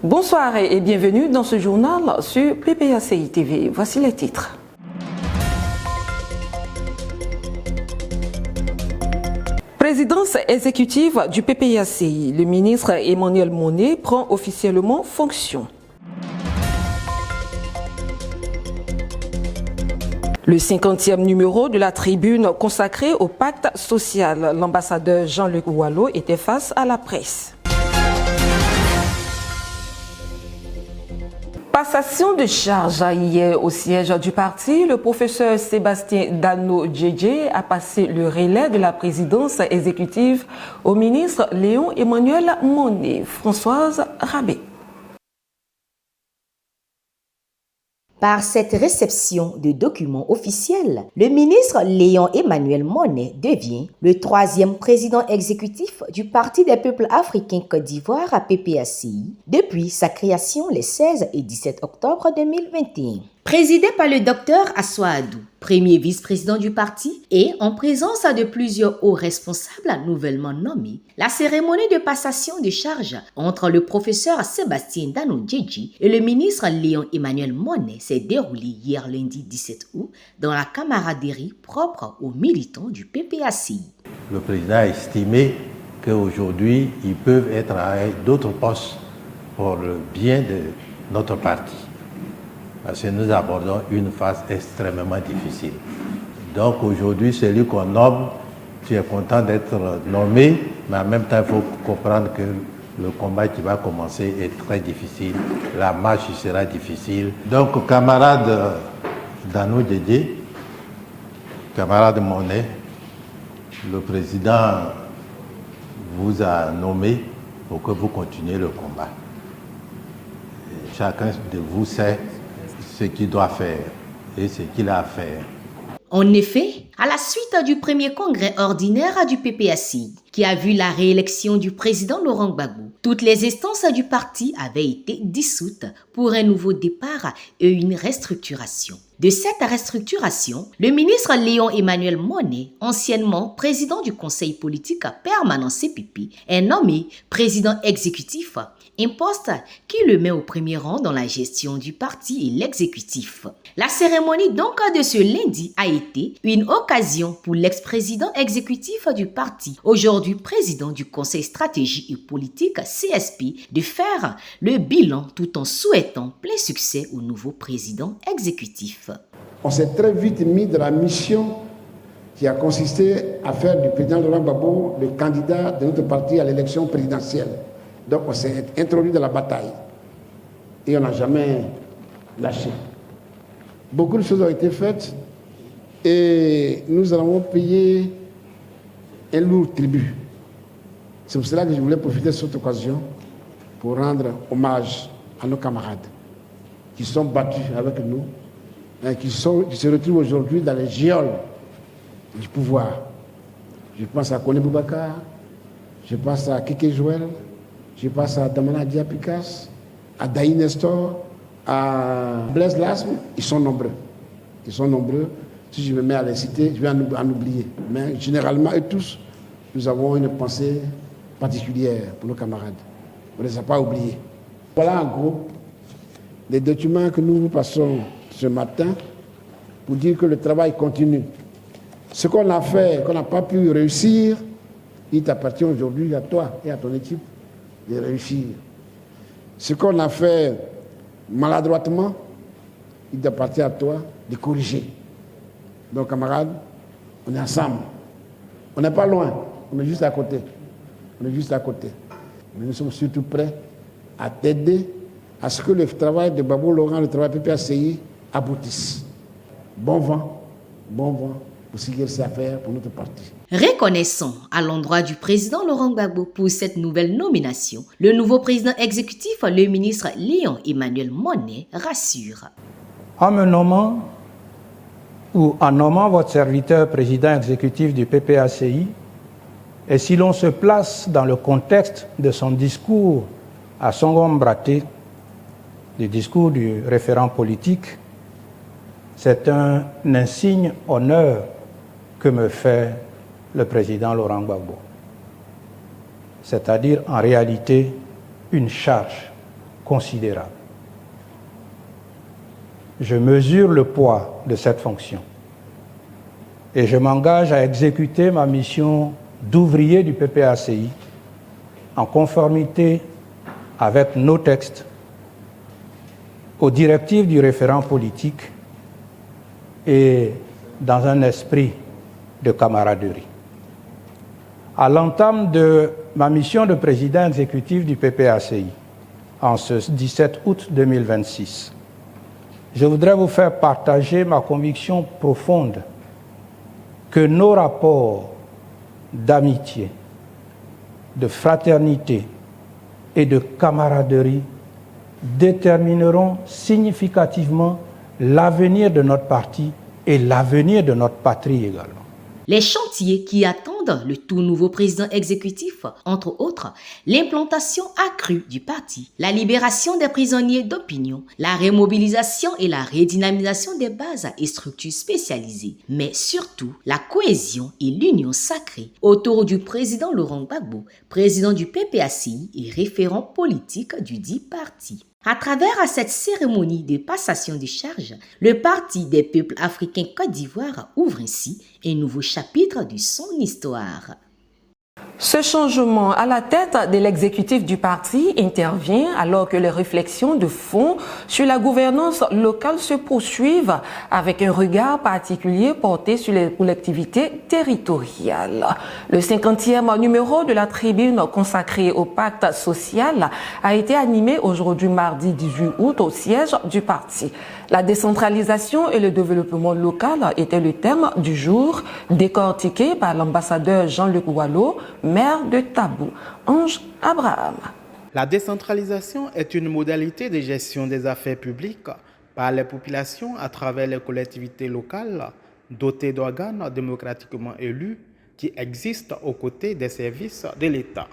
Bonsoir et bienvenue dans ce journal sur PPACI TV. Voici les titres. Présidence exécutive du PPACI, le ministre Emmanuel Monet prend officiellement fonction. Le 50e numéro de la tribune consacrée au pacte social, l'ambassadeur Jean-Luc Wallo était face à la presse. Passation de charge hier au siège du parti, le professeur Sébastien Dano-Djedje a passé le relais de la présidence exécutive au ministre Léon Emmanuel Monet. Françoise Rabé. Par cette réception de documents officiels, le ministre Léon Emmanuel Monet devient le troisième président exécutif du Parti des peuples africains Côte d'Ivoire à PPACI depuis sa création les 16 et 17 octobre 2021. Présidé par le docteur Assoadou, premier vice-président du parti, et en présence de plusieurs hauts responsables nouvellement nommés, la cérémonie de passation de charge entre le professeur Sébastien Dano-Djedje et le ministre Léon Emmanuel Monet s'est déroulée hier lundi 17 août dans la camaraderie propre aux militants du PPACI. Le président a estimé qu'aujourd'hui, ils peuvent être à d'autres postes pour le bien de notre parti. Parce que nous abordons une phase extrêmement difficile. Donc aujourd'hui, celui qu'on nomme, tu es content d'être nommé, mais en même temps, il faut comprendre que le combat qui va commencer est très difficile. La marche sera difficile. Donc, camarade Dano-Djedje, camarade Monet, le président vous a nommé pour que vous continuiez le combat. Et chacun de vous sait ce qu'il doit faire et ce qu'il a à faire. En effet, à la suite du premier congrès ordinaire du PPACI, qui a vu la réélection du président Laurent Gbagbo, toutes les instances du parti avaient été dissoutes pour un nouveau départ et une restructuration. De cette restructuration, le ministre Léon Emmanuel Monet, anciennement président du conseil politique permanent CPP, est nommé président exécutif, un poste qui le met au premier rang dans la gestion du parti et l'exécutif. La cérémonie donc de ce lundi a été une occasion pour l'ex-président exécutif du parti, aujourd'hui président du conseil stratégie et politique CSP, de faire le bilan tout en souhaitant plein succès au nouveau président exécutif. On s'est très vite mis dans la mission qui a consisté à faire du président Laurent Gbagbo le candidat de notre parti à l'élection présidentielle. Donc on s'est introduit dans la bataille et on n'a jamais lâché. Beaucoup de choses ont été faites et nous avons payé un lourd tribut. C'est pour cela que je voulais profiter de cette occasion pour rendre hommage à nos camarades qui sont battus avec nous et qui se retrouvent aujourd'hui dans les geôles du pouvoir. Je pense à Kone Boubacar, je pense à Keke Joël, je pense à Damana Diapikas, à Daï Nestor, à Blaise Lasme. Ils sont nombreux. Ils sont nombreux. Si je me mets à les citer, je vais en oublier. Mais généralement, eux tous, nous avons une pensée particulière pour nos camarades. On ne les a pas oubliés. Voilà en gros les documents que nous vous passons ce matin pour dire que le travail continue. Ce qu'on a fait, qu'on n'a pas pu réussir, il t'appartient aujourd'hui à toi et à ton équipe de réussir. Ce qu'on a fait maladroitement, il t'appartient à toi de corriger. Donc, camarades, on est ensemble. On n'est pas loin, on est juste à côté. On est juste à côté. Mais nous sommes surtout prêts à t'aider à ce que le travail de Babou Laurent, le travail PPACI, aboutisse. Bon vent pour ce qu'il sait à faire pour notre parti. Reconnaissant à l'endroit du président Laurent Gbagbo pour cette nouvelle nomination, le nouveau président exécutif, le ministre Léon Emmanuel Monet, rassure. En me nommant ou en nommant votre serviteur président exécutif du PPACI, et si l'on se place dans le contexte de son discours à Songombraté, le discours du référent politique, c'est un insigne honneur que me fait le président Laurent Gbagbo. C'est-à-dire en réalité une charge considérable. Je mesure le poids de cette fonction et je m'engage à exécuter ma mission d'ouvrier du PPACI en conformité avec nos textes, aux directives du référent politique et dans un esprit de camaraderie. À l'entame de ma mission de président exécutif du PPACI, en ce 17 août 2026, je voudrais vous faire partager ma conviction profonde que nos rapports d'amitié, de fraternité et de camaraderie détermineront significativement l'avenir de notre parti et l'avenir de notre patrie également. Les chantiers qui attendent le tout nouveau président exécutif, entre autres, l'implantation accrue du parti, la libération des prisonniers d'opinion, la remobilisation et la redynamisation des bases et structures spécialisées, mais surtout la cohésion et l'union sacrée autour du président Laurent Gbagbo, président du PPACI et référent politique du dit parti. À travers cette cérémonie de passation de charges, le Parti des peuples africains Côte d'Ivoire ouvre ainsi un nouveau chapitre de son histoire. Ce changement à la tête de l'exécutif du parti intervient alors que les réflexions de fond sur la gouvernance locale se poursuivent avec un regard particulier porté sur les collectivités territoriales. Le 50e numéro de la tribune consacrée au pacte social a été animé aujourd'hui mardi 18 août au siège du parti. La décentralisation et le développement local était le thème du jour, décortiqué par l'ambassadeur Jean-Luc Wallo, maire de Tabou. Ange Abraham. La décentralisation est une modalité de gestion des affaires publiques par les populations à travers les collectivités locales dotées d'organes démocratiquement élus qui existent aux côtés des services de l'État.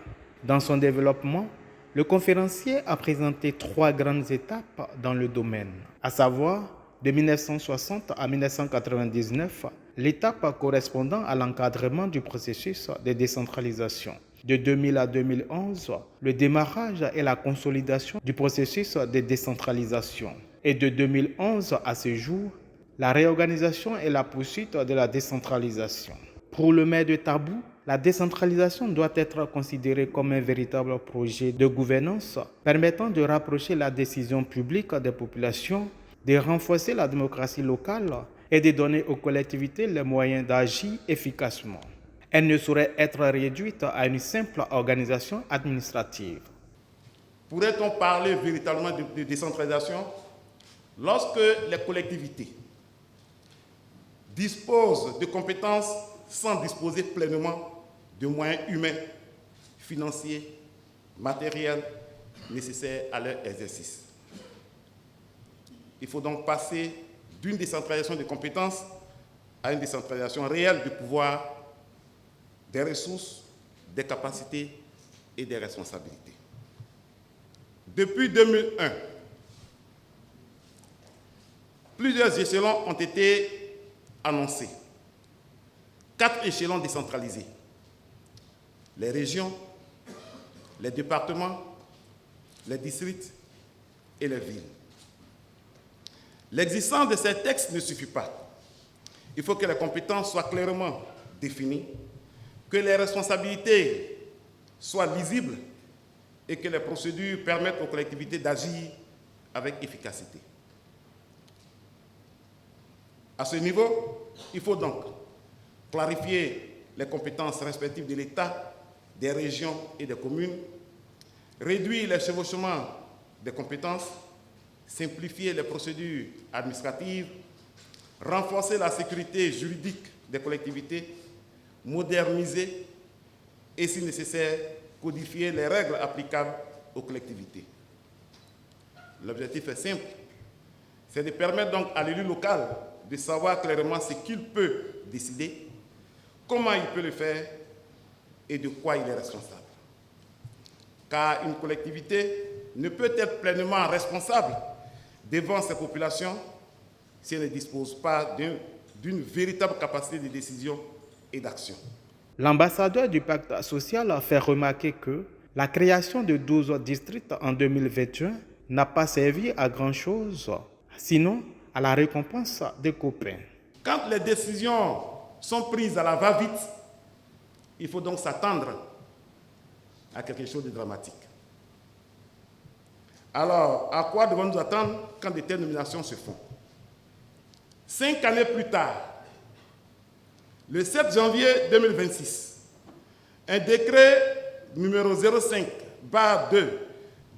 Dans son développement, le conférencier a présenté 3 grandes étapes dans le domaine, à savoir de 1960 à 1999, l'étape correspondant à l'encadrement du processus de décentralisation. De 2000 à 2011, le démarrage et la consolidation du processus de décentralisation. Et de 2011 à ce jour, la réorganisation et la poursuite de la décentralisation. Pour le maire de Tabou, la décentralisation doit être considérée comme un véritable projet de gouvernance permettant de rapprocher la décision publique des populations, de renforcer la démocratie locale et de donner aux collectivités les moyens d'agir efficacement. Elle ne saurait être réduite à une simple organisation administrative. Pourrait-on parler véritablement de décentralisation lorsque les collectivités disposent de compétences sans disposer pleinement de moyens humains, financiers, matériels nécessaires à leur exercice? Il faut donc passer d'une décentralisation des compétences à une décentralisation réelle du pouvoir, des ressources, des capacités et des responsabilités. Depuis 2001, plusieurs échelons ont été annoncés. 4 échelons décentralisés. Les régions, les départements, les districts et les villes. L'existence de ces textes ne suffit pas. Il faut que les compétences soient clairement définies, que les responsabilités soient lisibles et que les procédures permettent aux collectivités d'agir avec efficacité. À ce niveau, il faut donc clarifier les compétences respectives de l'État, des régions et des communes, réduire les chevauchements des compétences, simplifier les procédures administratives, renforcer la sécurité juridique des collectivités, moderniser et, si nécessaire, codifier les règles applicables aux collectivités. L'objectif est simple, c'est de permettre donc à l'élu local de savoir clairement ce qu'il peut décider, comment il peut le faire et de quoi il est responsable. Car une collectivité ne peut être pleinement responsable devant ses populations si elle ne dispose pas d'une véritable capacité de décision et d'action. L'ambassadeur du pacte social a fait remarquer que la création de 12 districts en 2021 n'a pas servi à grand-chose, sinon à la récompense des copains. Quand les décisions sont prises à la va-vite, il faut donc s'attendre à quelque chose de dramatique. Alors, à quoi devons-nous attendre quand de telles nominations se font? 5 années plus tard, le 7 janvier 2026, un décret numéro 05/2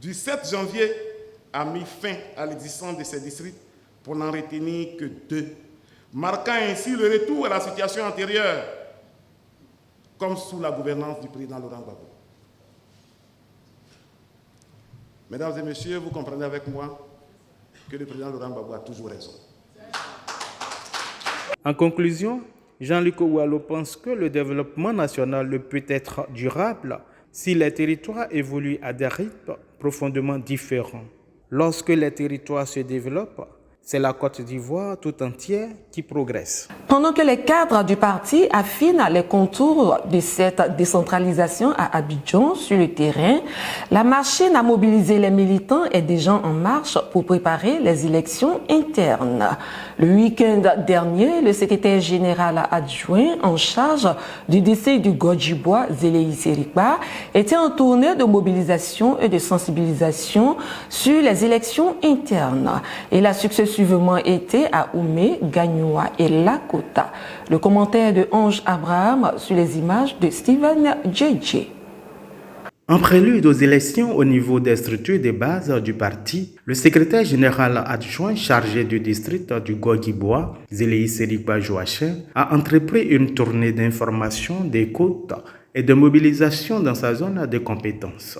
du 7 janvier a mis fin à l'existence de ces districts pour n'en retenir que 2, marquant ainsi le retour à la situation antérieure, comme sous la gouvernance du président Laurent Gbagbo. Mesdames et messieurs, vous comprenez avec moi que le président Laurent Gbagbo a toujours raison. En conclusion, Jean-Luc Oualo pense que le développement national ne peut être durable si les territoires évoluent à des rythmes profondément différents. Lorsque les territoires se développent, c'est la Côte d'Ivoire tout entière qui progresse. Pendant que les cadres du parti affinent les contours de cette décentralisation à Abidjan sur le terrain, la machine à mobiliser les militants est déjà en marche pour préparer les élections internes. Le week-end dernier, le secrétaire général adjoint en charge du district du Godjibois, Zéléi Sérikba, était en tournée de mobilisation et de sensibilisation sur les élections internes. Il a successivement été à Oumé, Gagnoua et Lakota. Le commentaire de Ange Abraham sur les images de Steven JJ. En prélude aux élections au niveau des structures de base du parti, le secrétaire général adjoint chargé du district du Godjibois, Zéléi Sérikba Joachim, a entrepris une tournée d'information, d'écoute et de mobilisation dans sa zone de compétences.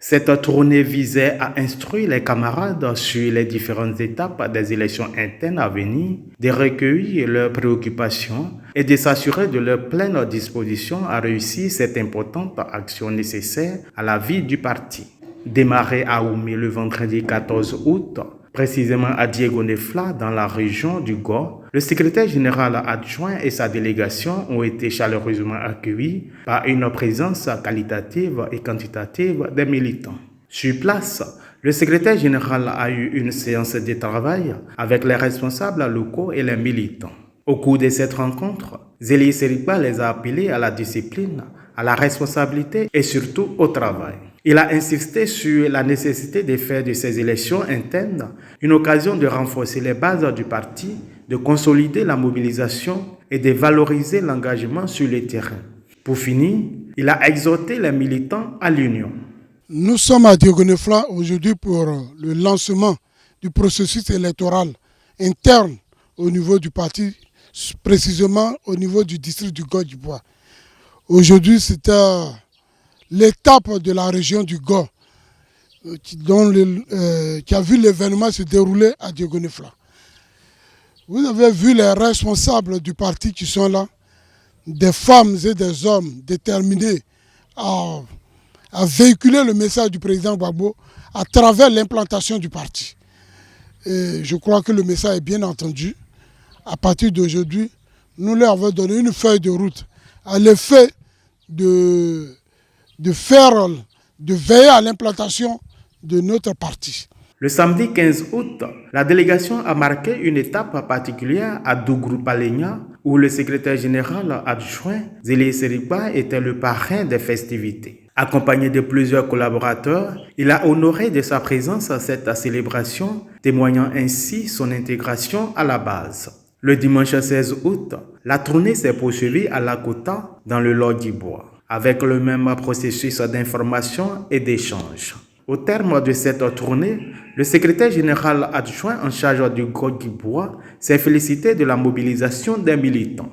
Cette tournée visait à instruire les camarades sur les différentes étapes des élections internes à venir, de recueillir leurs préoccupations et de s'assurer de leur pleine disposition à réussir cette importante action nécessaire à la vie du parti. Démarré à Oumé le vendredi 14 août, précisément à Diegonefla dans la région du Go, le secrétaire général adjoint et sa délégation ont été chaleureusement accueillis par une présence qualitative et quantitative des militants. Sur place, le secrétaire général a eu une séance de travail avec les responsables locaux et les militants. Au cours de cette rencontre, Zéléi Sérikba les a appelés à la discipline, à la responsabilité et surtout au travail. Il a insisté sur la nécessité de faire de ces élections internes une occasion de renforcer les bases du parti, de consolider la mobilisation et de valoriser l'engagement sur le terrain. Pour finir, il a exhorté les militants à l'union. Nous sommes à Diegonefla aujourd'hui pour le lancement du processus électoral interne au niveau du parti, précisément au niveau du district du Godjibois. Aujourd'hui, c'était l'étape de la région du Go qui a vu l'événement se dérouler à Diegonefla. Vous avez vu les responsables du parti qui sont là, des femmes et des hommes déterminés à véhiculer le message du président Gbagbo à travers l'implantation du parti. Et je crois que le message est bien entendu. À partir d'aujourd'hui, nous leur avons donné une feuille de route à l'effet de veiller à l'implantation de notre parti. Le samedi 15 août, la délégation a marqué une étape particulière à Dougrou-Palenya, où le secrétaire général adjoint Zéléi Sérikba était le parrain des festivités. Accompagné de plusieurs collaborateurs, il a honoré de sa présence à cette célébration, témoignant ainsi son intégration à la base. Le dimanche 16 août, la tournée s'est poursuivie à Lakota, dans le Lodjibois, avec le même processus d'information et d'échange. Au terme de cette tournée, le secrétaire général adjoint en charge du Godjibois s'est félicité de la mobilisation des militants.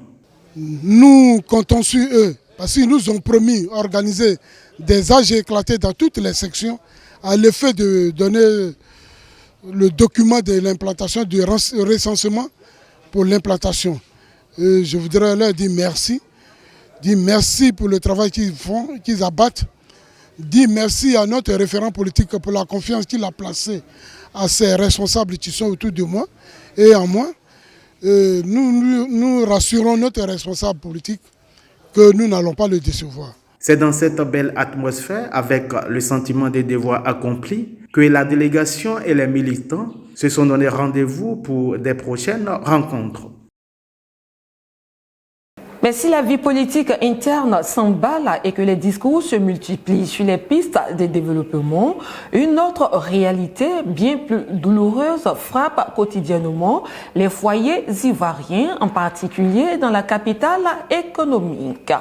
Nous comptons sur eux parce qu'ils nous ont promis d'organiser des AG éclatés dans toutes les sections à l'effet de donner le document de l'implantation, du recensement pour l'implantation. Je voudrais leur dire merci pour le travail qu'ils font, qu'ils abattent. Dire merci à notre référent politique pour la confiance qu'il a placée à ces responsables qui sont autour de moi et à moi. Nous rassurons notre responsable politique que nous n'allons pas le décevoir. C'est dans cette belle atmosphère, avec le sentiment des devoirs accomplis, que la délégation et les militants se sont donné rendez-vous pour des prochaines rencontres. Mais si la vie politique interne s'emballe et que les discours se multiplient sur les pistes de développement, une autre réalité bien plus douloureuse frappe quotidiennement les foyers ivoiriens, en particulier dans la capitale économique.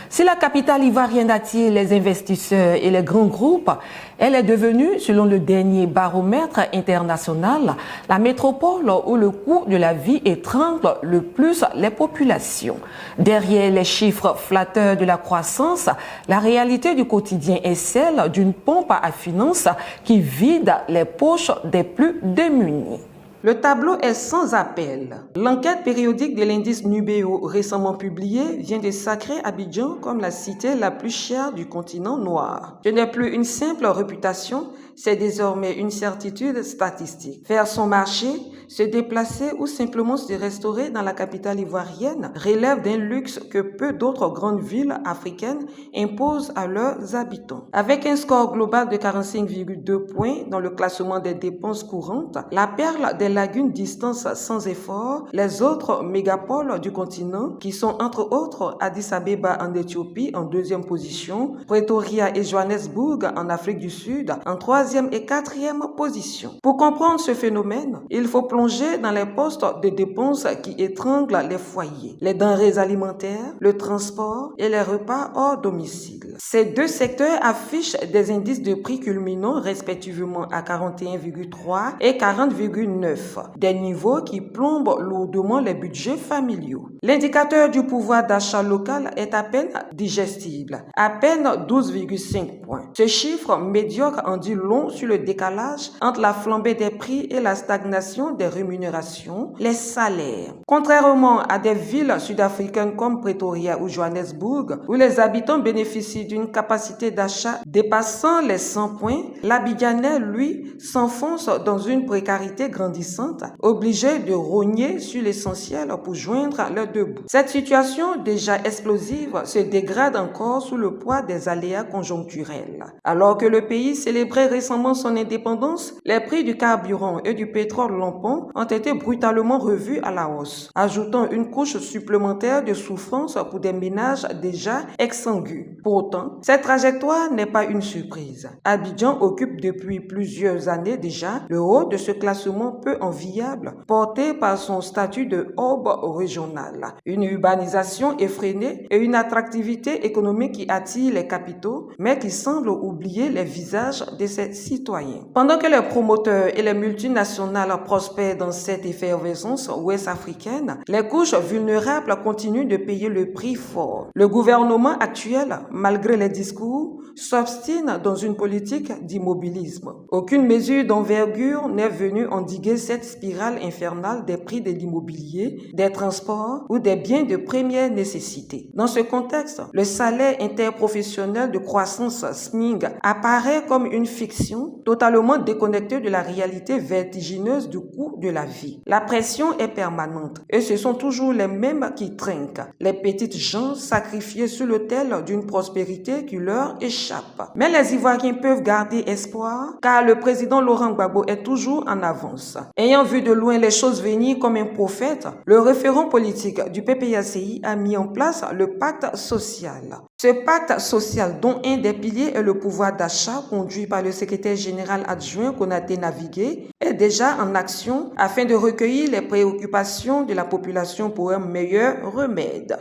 Si la capitale ivoirienne attire les investisseurs et les grands groupes, elle est devenue, selon le dernier baromètre international, la métropole où le coût de la vie étrangle le plus les populations. Derrière les chiffres flatteurs de la croissance, la réalité du quotidien est celle d'une pompe à finances qui vide les poches des plus démunis. Le tableau est sans appel. L'enquête périodique de l'indice Nubéo récemment publiée vient de sacrer Abidjan comme la cité la plus chère du continent noir. Ce n'est plus une simple réputation, c'est désormais une certitude statistique. Faire son marché, se déplacer ou simplement se restaurer dans la capitale ivoirienne relève d'un luxe que peu d'autres grandes villes africaines imposent à leurs habitants. Avec un score global de 45,2 points dans le classement des dépenses courantes, la perle des lagunes distance sans effort les autres mégapoles du continent qui sont entre autres Addis Abeba en Éthiopie en deuxième position, Pretoria et Johannesburg en Afrique du Sud en troisième et quatrième position. Pour comprendre ce phénomène, il faut plonger dans les postes de dépenses qui étranglent les foyers, les denrées alimentaires, le transport et les repas hors domicile. Ces deux secteurs affichent des indices de prix culminants respectivement à 41,3 et 40,9, des niveaux qui plombent lourdement les budgets familiaux. L'indicateur du pouvoir d'achat local est à peine digestible, à peine 12,5 points. Ce chiffre médiocre en dit long sur le décalage entre la flambée des prix et la stagnation des rémunérations, les salaires. Contrairement à des villes sud-africaines comme Pretoria ou Johannesburg, où les habitants bénéficient d'une capacité d'achat dépassant les 100 points, l'Abidjanais, lui, s'enfonce dans une précarité grandissante, obligé de rogner sur l'essentiel pour joindre leurs deux bouts. Cette situation déjà explosive se dégrade encore sous le poids des aléas conjoncturels. Alors que le pays célébrait récemment son indépendance, les prix du carburant et du pétrole lampant ont été brutalement revus à la hausse, ajoutant une couche supplémentaire de souffrance pour des ménages déjà exsangues. Pourtant, cette trajectoire n'est pas une surprise. Abidjan occupe depuis plusieurs années déjà le haut de ce classement peu enviable, porté par son statut de hub régional, une urbanisation effrénée et une attractivité économique qui attire les capitaux, mais qui semble oublier les visages de ses citoyens. Pendant que les promoteurs et les multinationales prospèrent dans cette effervescence ouest-africaine, les couches vulnérables continuent de payer le prix fort. Le gouvernement actuel, malgré les discours, s'obstine dans une politique d'immobilisme. Aucune mesure d'envergure n'est venue endiguer cette spirale infernale des prix de l'immobilier, des transports ou des biens de première nécessité. Dans ce contexte, le salaire interprofessionnel de croissance SMIC apparaît comme une fiction totalement déconnectée de la réalité vertigineuse du coût de la vie. La pression est permanente et ce sont toujours les mêmes qui trinquent, les petites gens sacrifiées sur l'autel d'une prospérité qui leur échappe. Mais les Ivoiriens peuvent garder espoir car le président Laurent Gbagbo est toujours en avance. Ayant vu de loin les choses venir comme un prophète, le référent politique du PPACI a mis en place le pacte social. Ce pacte social, dont un des piliers est le pouvoir d'achat conduit par le secrétaire général adjoint Konaté Navigué, est déjà en action afin de recueillir les préoccupations de la population pour un meilleur remède.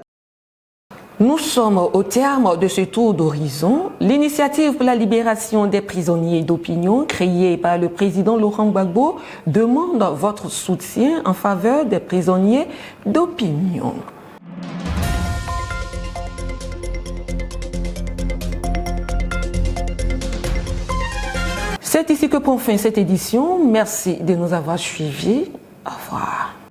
Nous sommes au terme de ce tour d'horizon. L'initiative pour la libération des prisonniers d'opinion créée par le président Laurent Gbagbo demande votre soutien en faveur des prisonniers d'opinion. C'est ici que prend fin cette édition. Merci de nous avoir suivis. Au revoir.